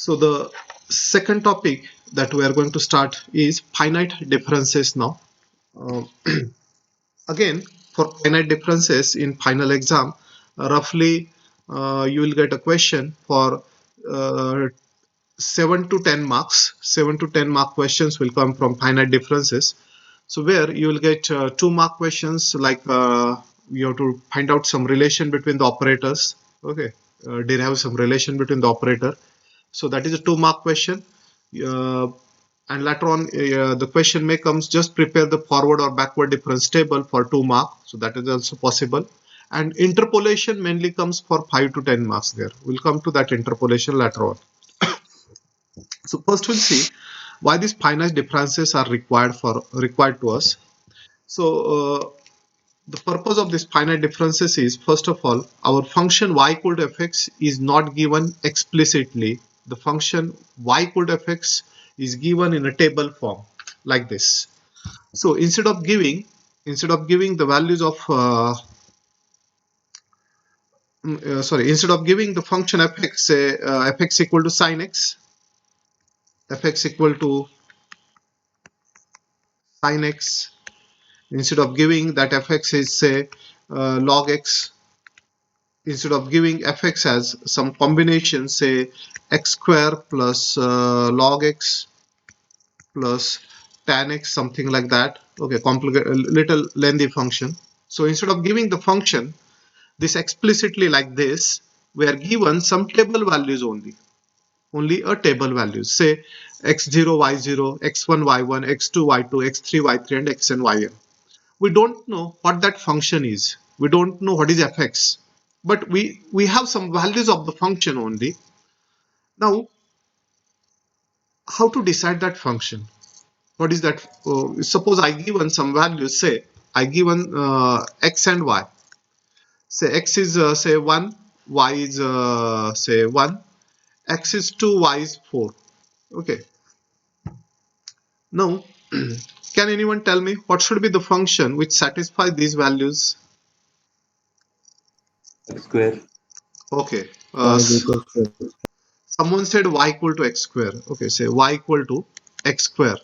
So the second topic that we are going to start is finite differences now. Uh, Again, for finite differences in final exam, roughly you will get a question for 7 to 10 marks. 7 to 10 mark questions will come from finite differences. So where you will get 2 mark questions, like you have to find out some relation between the operators. Okay, derive some relation between the operator. So that is a 2 mark question. Uh, and later on, the question may comes, just prepare the forward or backward difference table for 2 mark. So that is also possible. And interpolation mainly comes for 5 to 10 marks there. We'll come to that interpolation later on. So first we'll see why these finite differences are required to us. So the purpose of this finite differences is, first of all, our function y equal to fx is not given explicitly. The function y equal to fx is given in a table form like this. So instead of giving the values of instead of giving the function fx, say fx equal to sin x, fx equal to sin x, instead of giving that fx is, say, log x, instead of giving fx as some combination, say x square plus log x plus tan x, something like that. Okay, complicated, a little lengthy function. So instead of giving the function this explicitly like this, we are given some table values only a table values, say x0 y0, x1 y1, x2 y2, x3 y3, and xn yn. We don't know what that function is. We don't know what is fx, but we have some values of the function only. Now, how to decide that function? What is that? Suppose I given some values, say I given x and y. Say x is say 1, y is say 1, x is 2, y is 4. Okay. Now, can anyone tell me what should be the function which satisfies these values? X square. Okay. Someone said y equal to x square. Okay, say y equal to x square.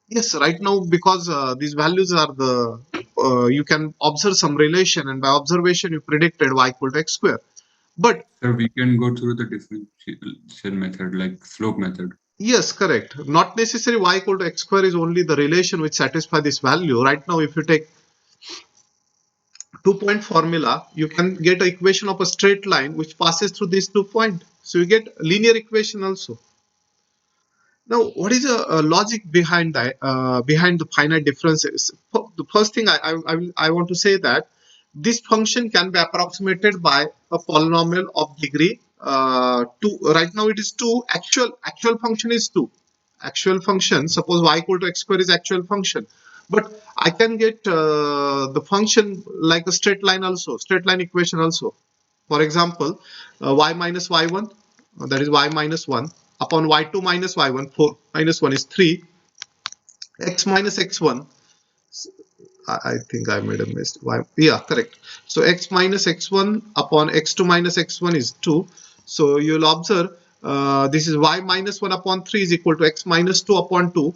Yes, right now, because these values are the, you can observe some relation, and by observation you predicted y equal to x square. But Sir, we can go through the differentiation method, like slope method. yes, correct. Not necessarily y equal to x square is only the relation which satisfies this value. Right now, if you take 2-point formula, you can get an equation of a straight line which passes through these 2 points. So you get linear equation also. Now, what is the logic behind that? Behind the finite differences? The first thing I want to say that this function can be approximated by a polynomial of degree 2. Right now it is 2. Actual function is 2. Actual function. Suppose y equal to x square is actual function, but I can get the function like a straight line also, straight line equation also. For example, y minus y1, that is y minus 1, upon y2 minus y1, 4 minus 1 is 3, x minus x1, I think I made a mistake. Yeah, correct. So x minus x1 upon x2 minus x1 is 2. So you'll observe this is y minus 1 upon 3 is equal to x minus 2 upon 2.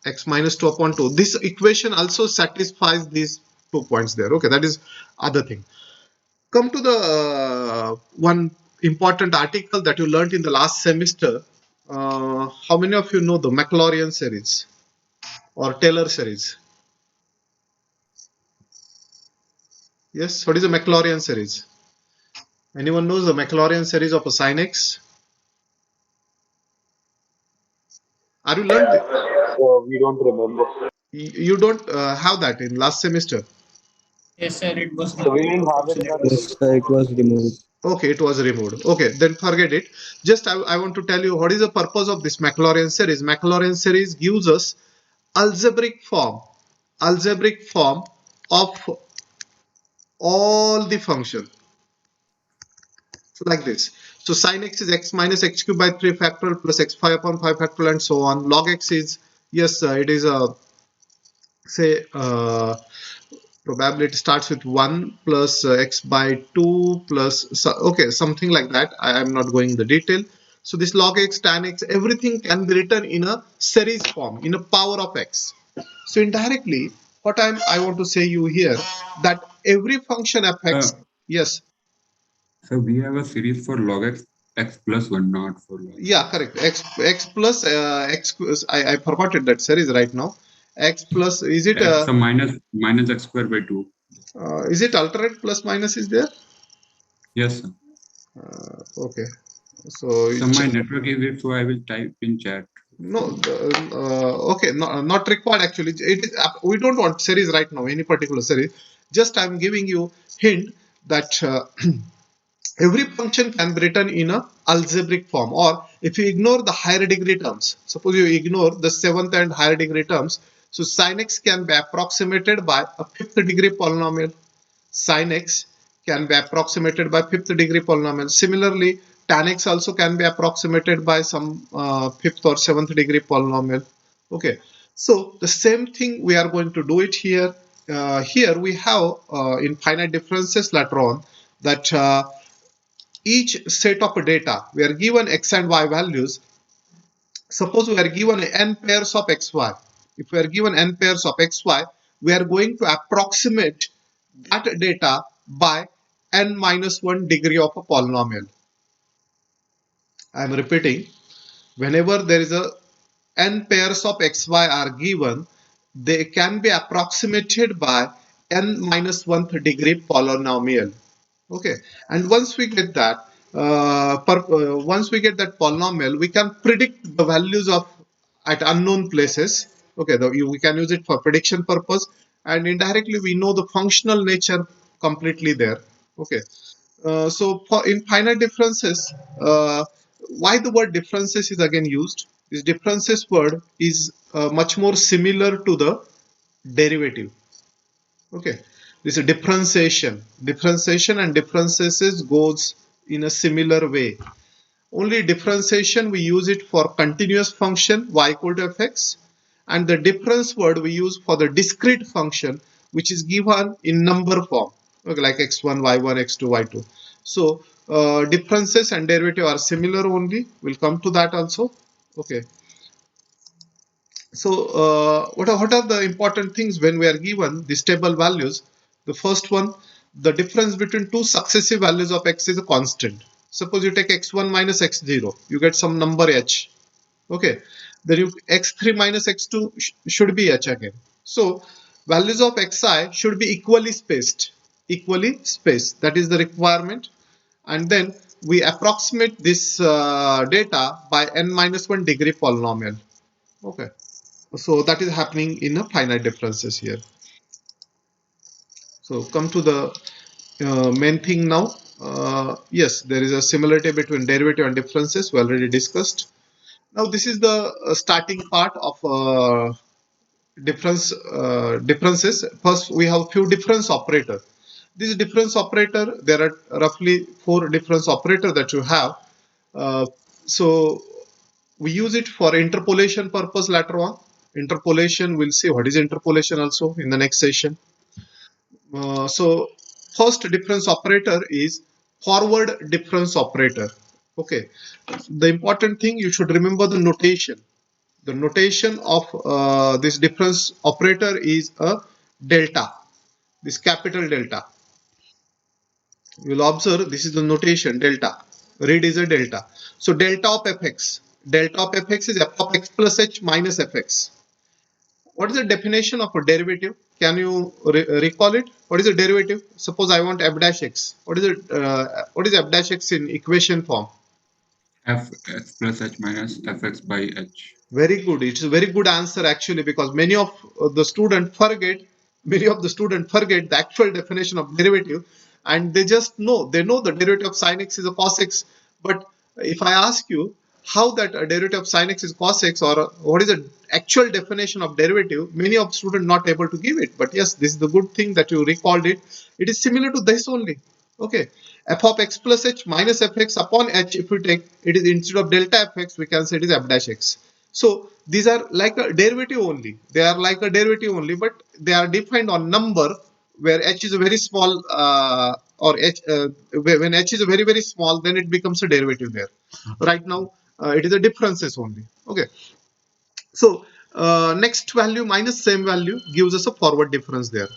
X minus 2 upon 2. This equation also satisfies these 2 points there. Okay, that is other thing. Come to the one important article that you learned in the last semester. How many of you know the Maclaurin series or Taylor series? Yes, what is the Maclaurin series? Anyone knows the Maclaurin series of a sin x? Are you learned it? We don't remember. You don't have that in last semester. Yes, sir, it was So we removed didn't have from it in our syllabus. syllabus. Sir, it was removed. Okay, it was removed. Okay, then forget it. Just I want to tell you what is the purpose of this Maclaurin series. Maclaurin series gives us algebraic form of all the function. So like this. So sin x is x minus x cube by 3 factorial plus x5 upon 5 factorial and so on. Log x is, yes, it is a, say, probably it starts with 1 plus x by 2 plus, okay, something like that. I am not going in the detail. So this log x, tan x, everything can be written in a series form, in a power of x. So indirectly, what I want to say you here, that every function f Uh, x, yes, so we have a series for log x, x plus 1, not for log. yeah, correct. X plus x. I forgot it. That series right now. X plus is it X, so minus x square by 2. is it alternate plus minus is there? Yes, sir. Okay. So So my network is weak, so I will type in chat. no, okay, not required actually. It is we don't want series right now. Any particular series. Just I'm giving you hint that every function can be written in a algebraic form, or if you ignore the higher degree terms, suppose you ignore the seventh and higher degree terms, so sin x can be approximated by a fifth degree polynomial. Sin x can be approximated by fifth degree polynomial. Similarly, tan x also can be approximated by some fifth or seventh degree polynomial. Okay, so the same thing we are going to do it here. Here we have in finite differences later on that each set of data we are given x and y values. Suppose we are given n pairs of xy. If we are given n pairs of xy, we are going to approximate that data by n minus 1 degree of a polynomial. I am repeating, whenever there is a n pairs of xy are given, they can be approximated by n minus 1 degree polynomial. Okay, and once we get that polynomial, we can predict the values of at unknown places. Okay, we can use it for prediction purpose, and indirectly we know the functional nature completely there. Okay, so for in finite differences, why the word differences is again used? This differences word is much more similar to the derivative. Okay, this is differentiation and differences goes in a similar way. Only differentiation we use it for continuous function y equal to fx, and the difference word we use for the discrete function which is given in number form, okay, like x1 y1 x2 y2. So differences and derivative are similar only. We'll come to that also. Okay, so what are the important things when we are given these stable values? The first one, the difference between two successive values of x is a constant. Suppose you take x1 minus x0, you get some number h. Okay, then you x3 minus x2 should be h again. So values of xi should be equally spaced. Equally spaced. That is the requirement. And then we approximate this data by n minus 1 degree polynomial. Okay, so that is happening in a finite differences here. So come to the main thing now. Yes, there is a similarity between derivative and differences we already discussed. Now this is the starting part of differences. First we have few difference operator. This difference operator, there are roughly 4 difference operator that you have. So we use it for interpolation purpose later on. Interpolation, we'll see what is interpolation also in the next session. So first difference operator is forward difference operator. Okay, the important thing you should remember the notation. The notation of this difference operator is a delta, this capital delta. You will observe this is the notation delta. Read is a delta. So delta of fx. Delta of fx is f of x plus h minus fx. What is the definition of a derivative? Can you recall it? What is a derivative? Suppose I want f dash x. What is it? What is f dash x in equation form? Fx plus h minus fx by h. Very good. It's a very good answer actually, because many of the student forget the actual definition of derivative, and they know the derivative of sin x is a cos x. But if I ask you how that a derivative of sin x is cos x, or what is the actual definition of derivative, many of students not able to give it. But yes, this is the good thing that you recalled it. It is similar to this only. Okay, f of x plus h minus fx upon h, if we take it is instead of delta fx, we can say it is f dash x. So these are like a derivative only. They are like a derivative only, but they are defined on number where h is a very small or h when h is a very small, then it becomes a derivative there. Right now it is a differences only. Okay, so next value minus same value gives us a forward difference there.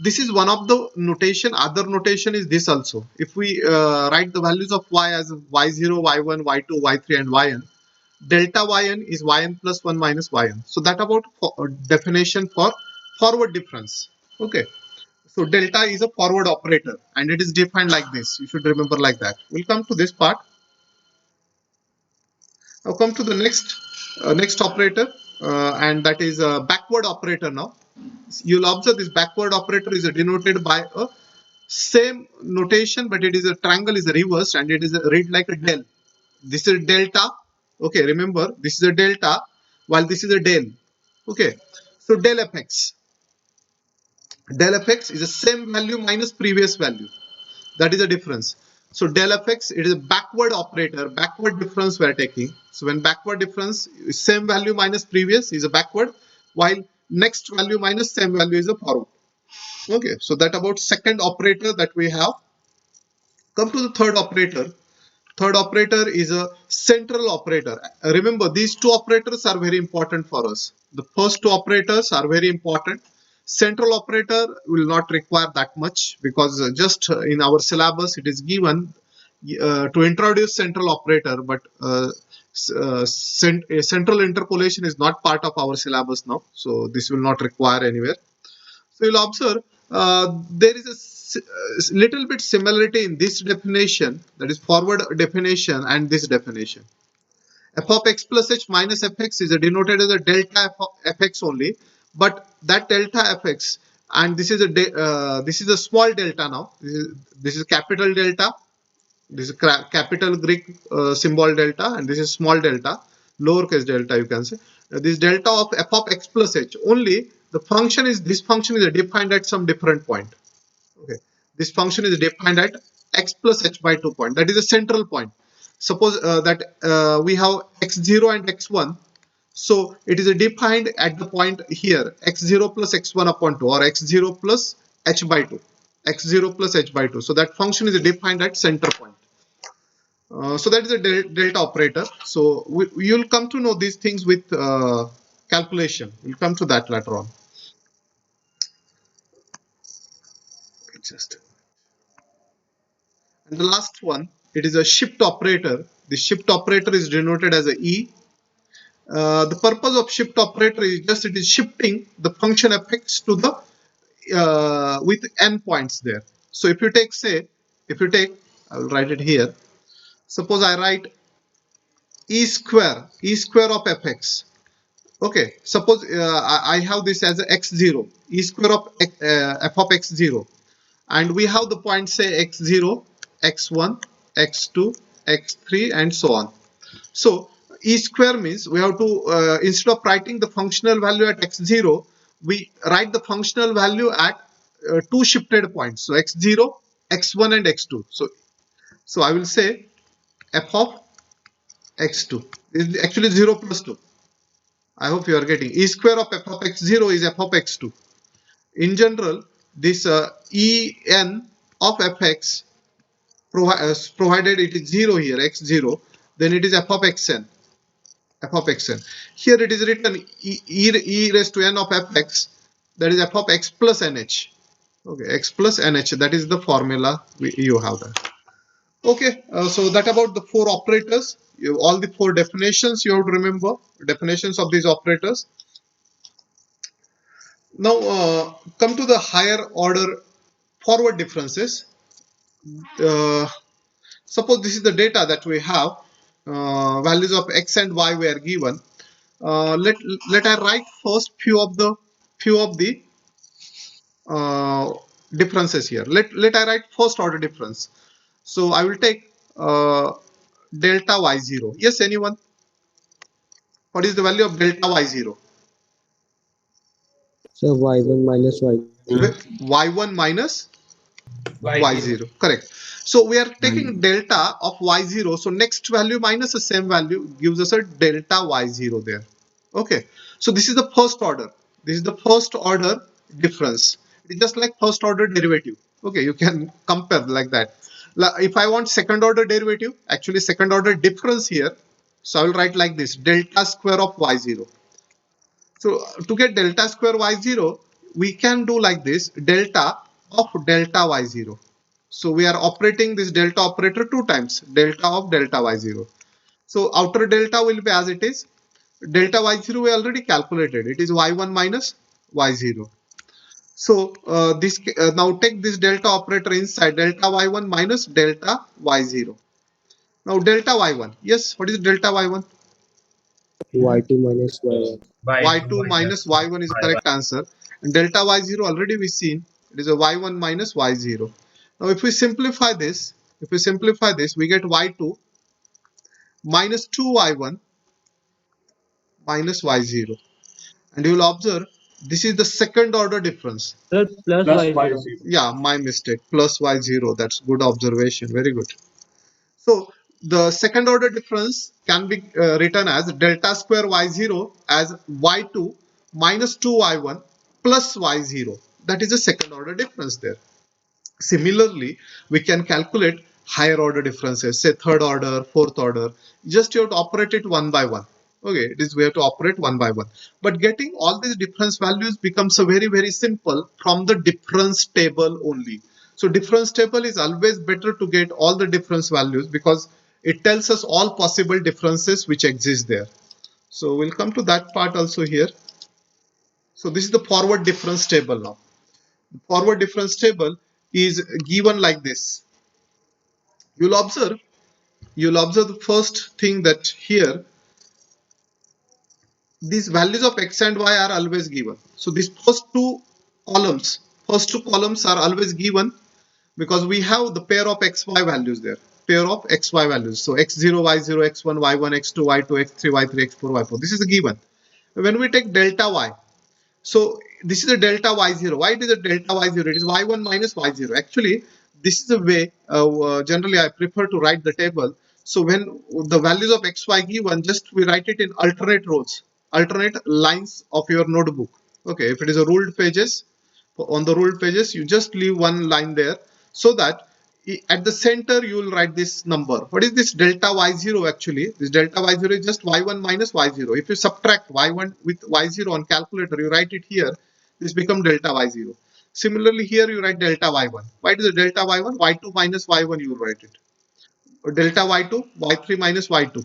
This is one of the notation. Other notation is this also. If we write the values of y as y0, y1, y2, y3 and yn, delta yn is yn plus 1 minus yn. So that about definition for forward difference. Okay, so delta is a forward operator and it is defined like this. You should remember like that. We'll come to this part. Now come to the next operator, and that is a backward operator. Now you'll observe this backward operator is denoted by a same notation, but it is a triangle is reversed and it is read like a del. This is delta. Okay, remember this is a delta while this is a del. Okay, so del fx. Del fx is the same value minus previous value. That is the difference. So del fx, it is a backward operator, backward difference we are taking. So when backward difference, same value minus previous is a backward, while next value minus same value is a forward. Okay, so that about second operator that we have. Come to the third operator. Third operator is a central operator. Remember, these two operators are very important for us. The first two operators are very important. Central operator will not require that much because just in our syllabus it is given to introduce central operator, but central interpolation is not part of our syllabus now, so this will not require anywhere. So you'll observe there is a little bit similarity in this definition, that is forward definition, and this definition. F of x plus h minus fx is denoted as a delta f of fx only, but that delta fx, and this is a small delta now. This is capital delta. This is capital Greek symbol delta, and this is small delta, lowercase delta you can say. This delta of f of x plus h only, the function is, this function is defined at some different point. Okay, this function is defined at x plus h by 2 point. That is a central point. Suppose that we have x0 and x1. So it is defined at the point here, x0 plus x1 upon 2, or x0 plus h by 2. x0 plus h by 2. So that function is defined at center point. So that is a delta operator. So you'll come to know these things with calculation. We'll come to that later on. And the last one, it is a shift operator. The shift operator is denoted as a E. The purpose of shift operator is just it is shifting the function fx to the with n points there. So if you take, say, I will write it here. Suppose I write e square of fx. Okay, suppose I have this as a x0, e square of f of x0, and we have the points say x0, x1, x2, x3 and so on. So e square means we have to instead of writing the functional value at x0, we write the functional value at two shifted points, so x0, x1 and x2. So I will say f of x2 is actually 0 plus 2. I hope you are getting. E square of f of x0 is f of x2. In general, this en of fx, provided it is 0 here, x0, then it is f of xn. F of xn. Here it is written e raised to n of fx, that is f of x plus nh. Okay, x plus nh, that is the formula you have there. Okay, so that about the four operators. All the four definitions you have to remember, definitions of these operators. Now come to the higher order forward differences. Suppose this is the data that we have, values of x and y were given. Let I write first few of the differences here. Let I write first order difference. So I will take delta y0. Yes, anyone? What is the value of delta y0? So y1 minus y0. Y1 minus Y0. y0, correct. So we are taking delta of y0, so next value minus the same value gives us a delta y0 there. Okay, so this is the first order, this is the first order difference. It's just like first order derivative. Okay, you can compare like that. If I want second order derivative, actually second order difference here, so I will write like this: delta square of y0. So to get delta square y0, we can do like this: delta of delta y0. So we are operating this delta operator two times: delta of delta y0. So outer delta will be as it is. Delta y0 we already calculated. It is y1 minus y0. So this now take this delta operator inside: delta y1 minus delta y0. Now delta y1. Yes, what is delta y1? Y2 minus Y1. Y2 minus y1 is the correct answer. And delta y0 already we seen. It is a y1 minus y0. Now if we simplify this, we get y2 minus 2y1 minus y0. And you will observe this is the second order difference. Sir, plus Y0. Yeah, my mistake. Plus y0. That's good observation. Very good. So the second order difference can be written as delta square y0 as y2 minus 2y1 plus y0. That is a second order difference there. Similarly, we can calculate higher order differences, say third order, fourth order. Just you have to operate it one by one. Okay, it is we have to operate one by one. But getting all these difference values becomes a very simple from the difference table only. So difference table is always better to get all the difference values because it tells us all possible differences which exist there. So we'll come to that part also here. So this is the forward difference table now. The forward difference table is given like this. You'll observe the first thing that here these values of x and y are always given. So these first two columns are always given because we have the pair of xy values there. Pair of xy values. So x0, y0, x1, y1, x2, y2, x3, y3, x4, y4. This is a given. When we take delta y, so this is a delta y0. Why it is a delta y0? It is y1 minus y0. Actually, this is a way, generally I prefer to write the table. So when the values of xy given, just we write it in alternate rows, alternate lines of your notebook. Okay, if it is a ruled pages, on the ruled pages, you just leave one line there so that at the center you will write this number. What is this delta y0? Actually this delta y0 is just y1 minus y0. If you subtract y1 with y0 on calculator, you write it here, this become delta y0. Similarly here you write delta y1. Why is the delta y1? Y2 minus y1 you write it, or delta y2 y3 minus y2,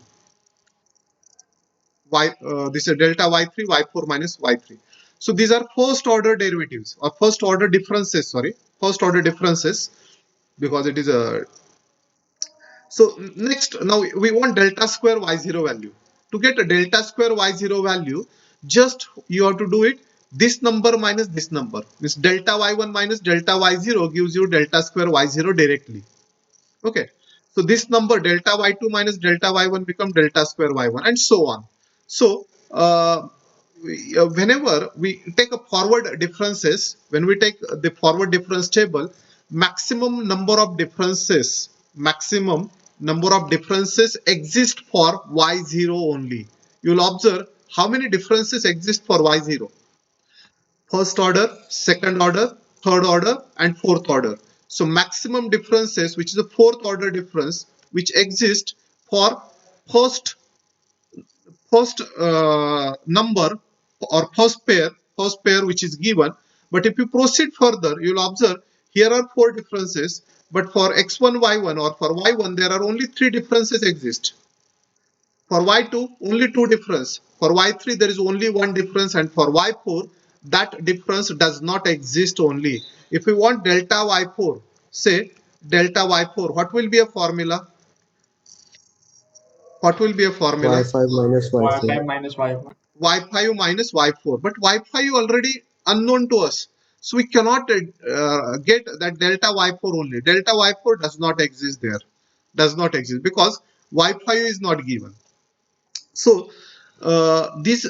this is delta y3 y4 minus y3. So these are first order derivatives or first order differences, sorry, first order differences, because it is a. So next, now we want delta square y0 value. To get a delta square y0 value, just you have to do it this number minus this number. This delta y1 minus delta y0 gives you delta square y0 directly. Okay, so this number delta y2 minus delta y1 become delta square y1 and so on. So whenever we take a forward differences, when we take the forward difference table, maximum number of differences exist for y0 only. You will observe how many differences exist for y0: first order, second order, third order, and fourth order. So maximum differences, which is a fourth order difference, which exist for first number or first pair which is given. But if you proceed further, you'll observe here are four differences, but for x1 y1 or for y1 there are only three differences exist. For y2 only two difference, for y3 there is only one difference, and for y4 that difference does not exist only. If we want delta y4, say delta y4, what will be a formula? What will be a formula? Y5 minus Y4. y5 minus y4, but y5 already unknown to us, so we cannot get that delta y4 only. Delta y4 does not exist there, does not exist because y5 is not given. So this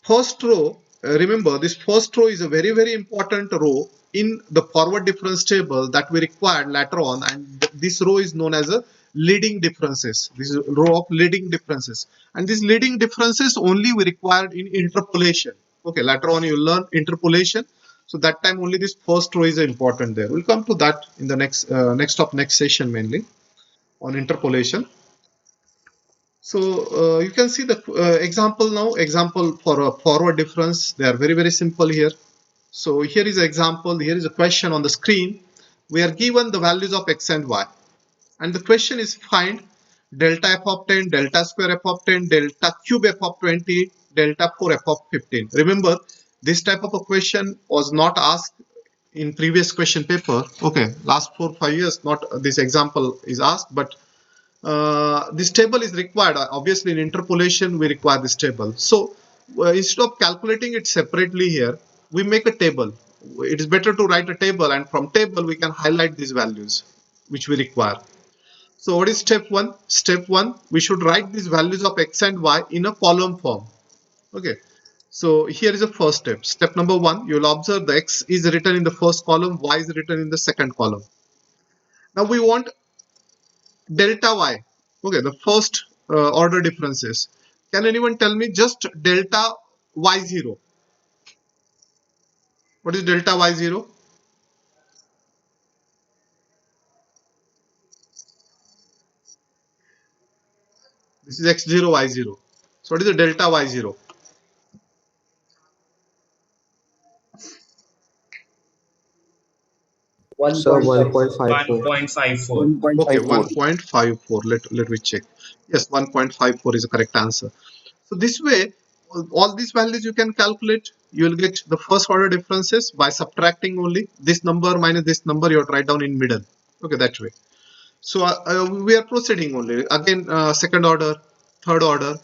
first row, remember this first row is a very important row in the forward difference table that we required later on, and this row is known as a leading differences. This is a row of leading differences, and these leading differences only we required in interpolation. Okay, later on you will learn interpolation. So that time only this first row is important there. We'll come to that in the next session mainly on interpolation. So you can see the example now. Example for a forward difference. They are very simple here. So here is an example. Here is a question on the screen. We are given the values of x and y, and the question is find delta f of 10, delta square f of 10, delta cube f of 20, delta 4 f of 15. Remember, this type of a question was not asked in previous question paper. Okay, last 4-5 years, not this example is asked, but this table is required. Obviously, in interpolation, we require this table. So instead of calculating it separately here, we make a table. It is better to write a table, and from table we can highlight these values which we require. So what is step 1? Step 1, we should write these values of x and y in a column form. Okay. So here is the first step. Step number 1, you will observe the x is written in the first column, y is written in the second column. Now we want delta y. Okay, the first order differences. Can anyone tell me just delta y0? What is delta y0? This is x0, y0. So what is the delta y0? Sir, 1.54. 1.54. Okay, 1.54. Let me check. Yes, 1.54 is the correct answer. So this way, all these values you can calculate. You will get the first order differences by subtracting only this number minus this number. You have to write down in middle. Okay, that way. So we are proceeding only. Again, second order, third order.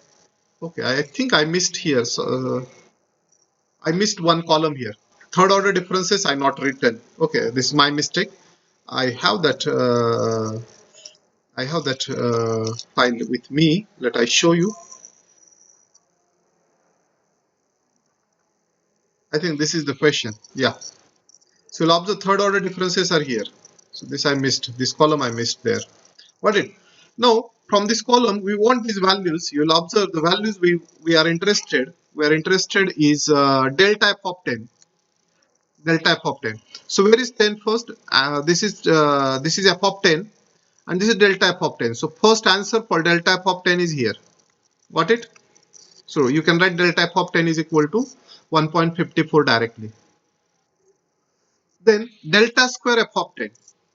Okay, I think I missed here. So I missed one column here. Third order differences I not written. Okay, this is my mistake. I have that. File with me. Let I show you. I think this is the question. Yeah. So you'll observe third order differences are here. So this I missed. This column I missed there. Got it? Now from this column we want these values. You'll observe the values we are interested. We are interested is delta f of 10. Delta f of 10. So where is 10 first? This is f of 10 and this is delta f of 10. So first answer for delta f of 10 is here. Got it? So you can write delta f of 10 is equal to 1.54 directly. Then delta square f of 10.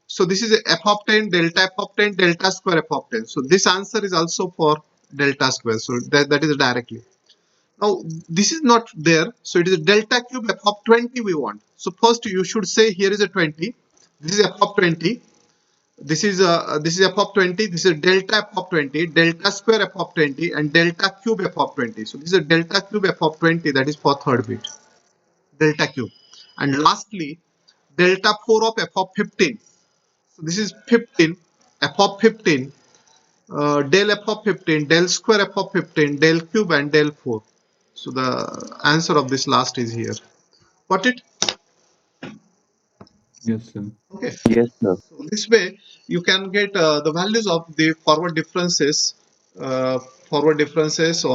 So this is f of 10, delta f of 10, delta square f of 10. So this answer is also for delta square. So that is directly. Now this is not there. So it is a delta cube f of 20 we want. So first you should say here is a 20. This is f of 20. This is f of 20. This is delta f of 20, delta square f of 20, and delta cube f of 20. So this is a delta cube f of 20. That is for third bit. Delta cube. And lastly, delta 4 of f of 15. So this is 15, f of 15, del f of 15, del square f of 15, del cube, and del 4. So the answer of this last is here. Got it? Yes, sir. Okay. Yes, sir. So this way you can get the values of the forward differences. Uh, Forward differences.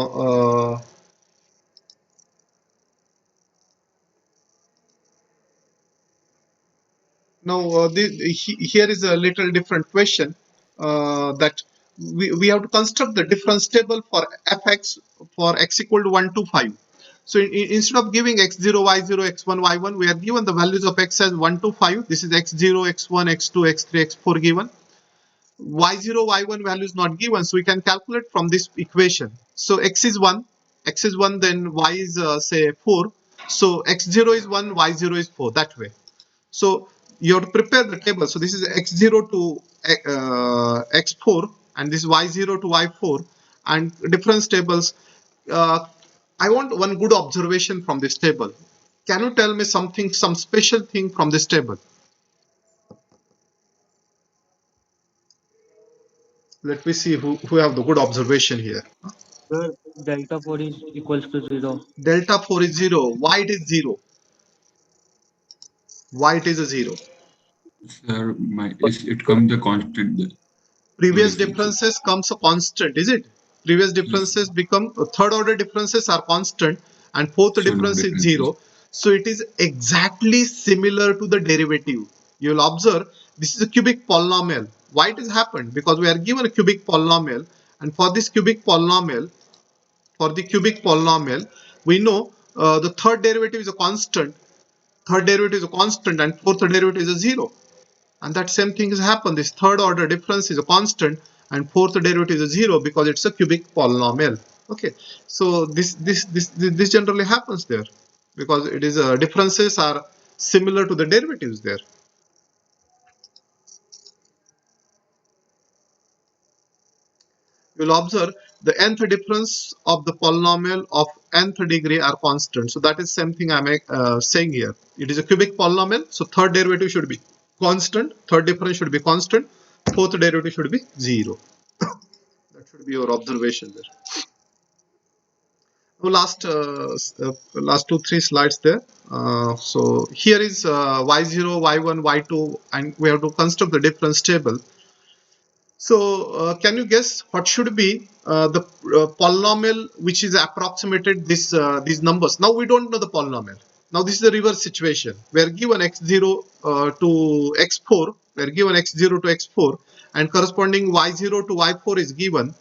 Now here is a little different question that we have to construct the difference table for fx for x equal to 1 to 5. So instead of giving x0, y0, x1, y1, we are given the values of x as 1 to 5. This is x0, x1, x2, x3, x4 given. Y0, y1 value is not given, so we can calculate from this equation. So x is 1, then y is say 4. So x0 is 1, y0 is 4, that way. So you have to prepare the table. So this is x0 to x4 and this y0 to y4 and difference tables. I want one good observation from this table. Can you tell me something, some special thing from this table? Let me see who have the good observation here. Sir, delta 4 is equals to 0. Delta 4 is 0. Why it is 0? Why it is a 0? Sir, it comes the constant there. No Previous differences. differences comes a constant, is it? Previous Yes, sir. differences become third order differences are constant and fourth So no difference is differences. 0. So it is exactly similar to the derivative. You will observe this is a cubic polynomial. Why it has happened? Because we are given a cubic polynomial, and for this cubic polynomial, we know the third derivative is a constant, and fourth derivative is a zero. And that same thing has happened. This third order difference is a constant, and fourth derivative is a zero because it's a cubic polynomial. Okay, so this generally happens there because it is differences are similar to the derivatives there. You will observe the nth difference of the polynomial of nth degree are constant. So that is same thing I'm saying here. It is a cubic polynomial, so third derivative should be constant, third difference should be constant, fourth derivative should be zero. That should be your observation there. Now last 2-3 slides there. So here is y0, y1, y2, and we have to construct the difference table. So can you guess what should be the polynomial which is approximated these numbers? Now we don't know the polynomial. Now this is the reverse situation. We are given x0 to x4. We are given x0 to x4, and corresponding y0 to y4 is given.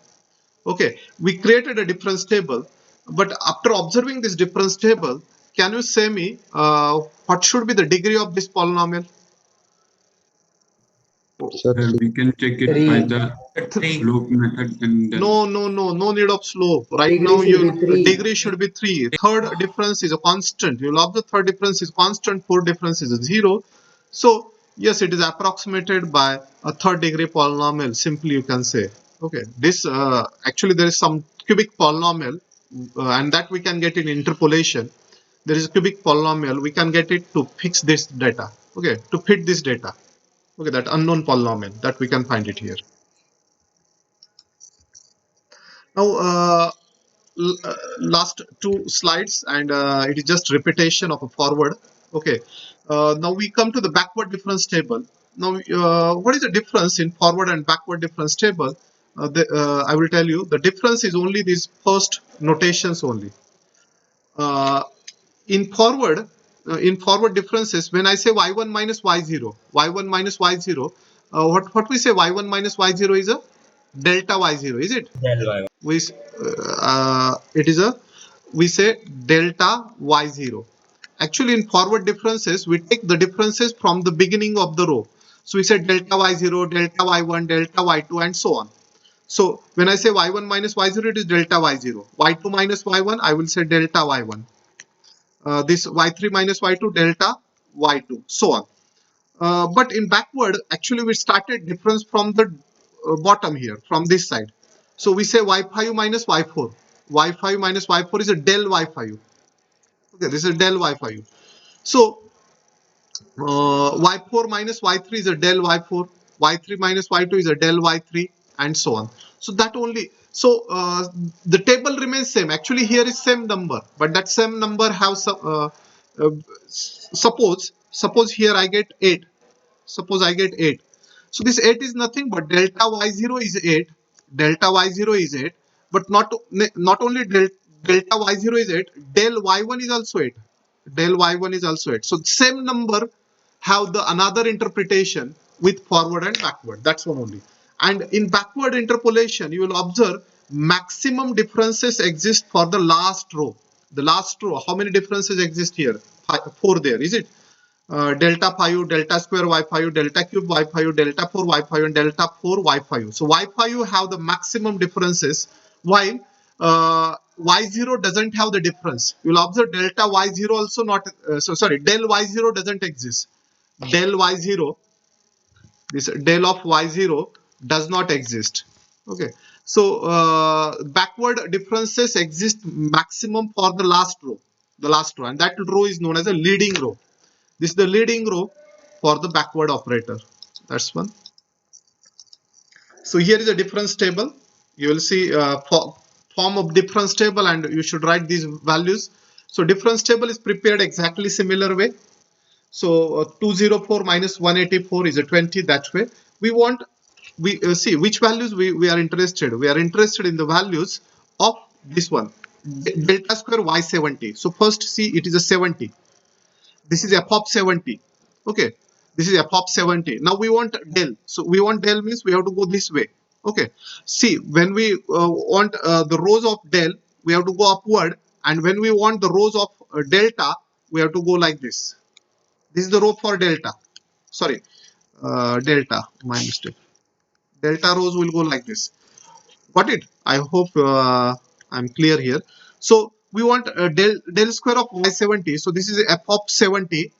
Okay, we created a difference table, but after observing this difference table, can you say me what should be the degree of this polynomial? Sir, We can check it by Three. the Three. slope method and then No need of slope. Right Degree now, should your be 3. degree should be 3. Third difference is a constant. You love the third difference is constant. Fourth difference is a 0. So yes, it is approximated by a third degree polynomial. Simply you can say. Okay, this actually there is some cubic polynomial, and that we can get in interpolation. There is a cubic polynomial. We can get it to fix this data. Okay, to fit this data. Okay, that unknown polynomial that we can find it here. Now, last two slides, and it is just repetition of a forward. Okay. Now we come to the backward difference table. Now, what is the difference in forward and backward difference table? I will tell you the difference is only these first notations only. Uh, in forward differences, when I say y1 minus y0, what we say y1 minus y0 is a delta y0, is it? We it is a we say delta y0. Actually, in forward differences, we take the differences from the beginning of the row. So we say delta y0, delta y1, delta y2, and so on. So when I say y1 minus y0, it is delta y0. y2 minus y1, I will say delta y1. This y3 minus y2, delta y2, so on. But in backward, actually we started difference from the bottom here, from this side. So we say y5 minus y4. y5 minus y4 is a del y5. Okay, this is del y5. So y4 minus y3 is a del y4. y3 minus y2 is a del y3, and so on. So that only. So the table remains same. Actually, here is same number, but that same number have some. Suppose here I get 8. Suppose I get 8. So this 8 is nothing but delta y0 is 8. Delta y0 is 8. But not only delta y0 is 8, del y1 is also 8. Del y1 is also 8. So same number have the another interpretation with forward and backward. That's one only. And in backward interpolation, you will observe maximum differences exist for the last row. The last row, how many differences exist here? 4 there, is it? Delta 5, delta square y5, delta cube y5, delta 4 y5, and delta 4 y5. So y5 have the maximum differences, while y0 doesn't have the difference. You'll observe delta y0 also not, del y0 doesn't exist. Del y0, this del of y0 does not exist. Okay. So backward differences exist maximum for the last row. And that row is known as a leading row. This is the leading row for the backward operator. That's one. So here is a difference table. You will see form of difference table, and you should write these values. So difference table is prepared exactly similar way. So 204 minus 184 is a 20 that way. We want, we see which values we are interested. We are interested in the values of this one, delta square y70. So first see it is a 70. This is f of 70. Okay, this is f of 70. Now we want del. So we want del means we have to go this way. Okay, see, when we want the rows of del, we have to go upward, and when we want the rows of delta, we have to go like this. This is the row for delta. Sorry, delta. My mistake. Delta rows will go like this. Got it? I hope I'm clear here. So we want del square of y70. So this is f of 70.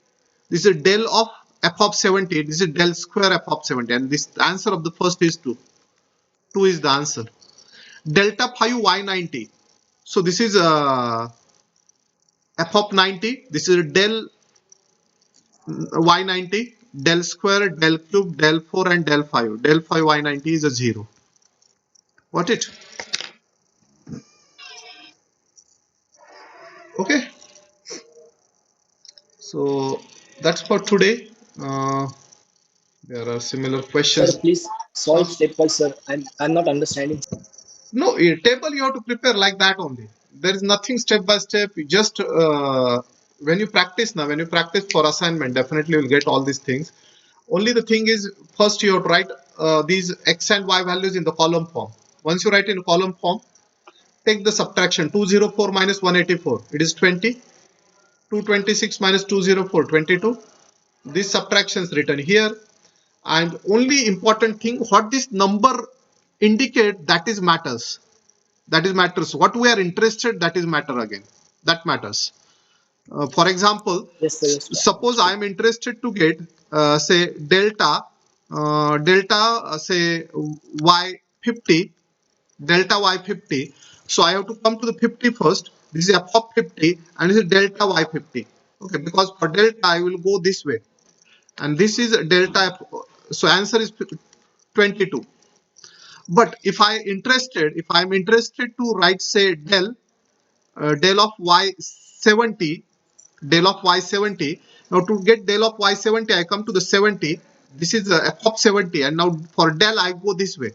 This is del of f of 70. This is del square f of 70. And this answer of the first is 2. 2 is the answer. Delta 5 y90. So this is f of 90. This is del y90. Del square, del cube, del 4 and del 5. Del 5 y90 is a 0. Got it? Okay. So that's for today. There are similar Sir, questions. please Huh? solve step by sir. I'm not understanding. No, a table you have to prepare like that only. There is nothing step by step. You just when you practice now, when you practice for assignment, definitely you'll get all these things. Only the thing is, first you have to write these x and y values in the column form. Once you write in column form, take the subtraction. 204 minus 184. It is 20. 226 minus 204, 22. This subtraction is written here. And only important thing, what this number indicate, that is matters. That is matters. What we are interested, that is matter again. That matters. For example, Yes, sir. Yes, sir. suppose I am interested to get say delta say y50, delta y50. So I have to come to the 50 first. This is f of 50 and this is delta y50. Okay, because for delta I will go this way, and this is delta f. So answer is 22. But if I'm interested to write say del of y70, del of y70. Now to get del of y70, I come to the 70. This is the f of 70, and now for del I go this way,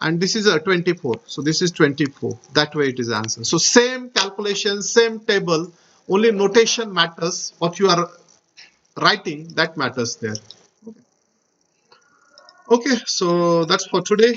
and this is a 24. So this is 24. That way it is answer. So same calculation, same table, only notation matters. What you are writing, that matters there. Okay, so that's for today.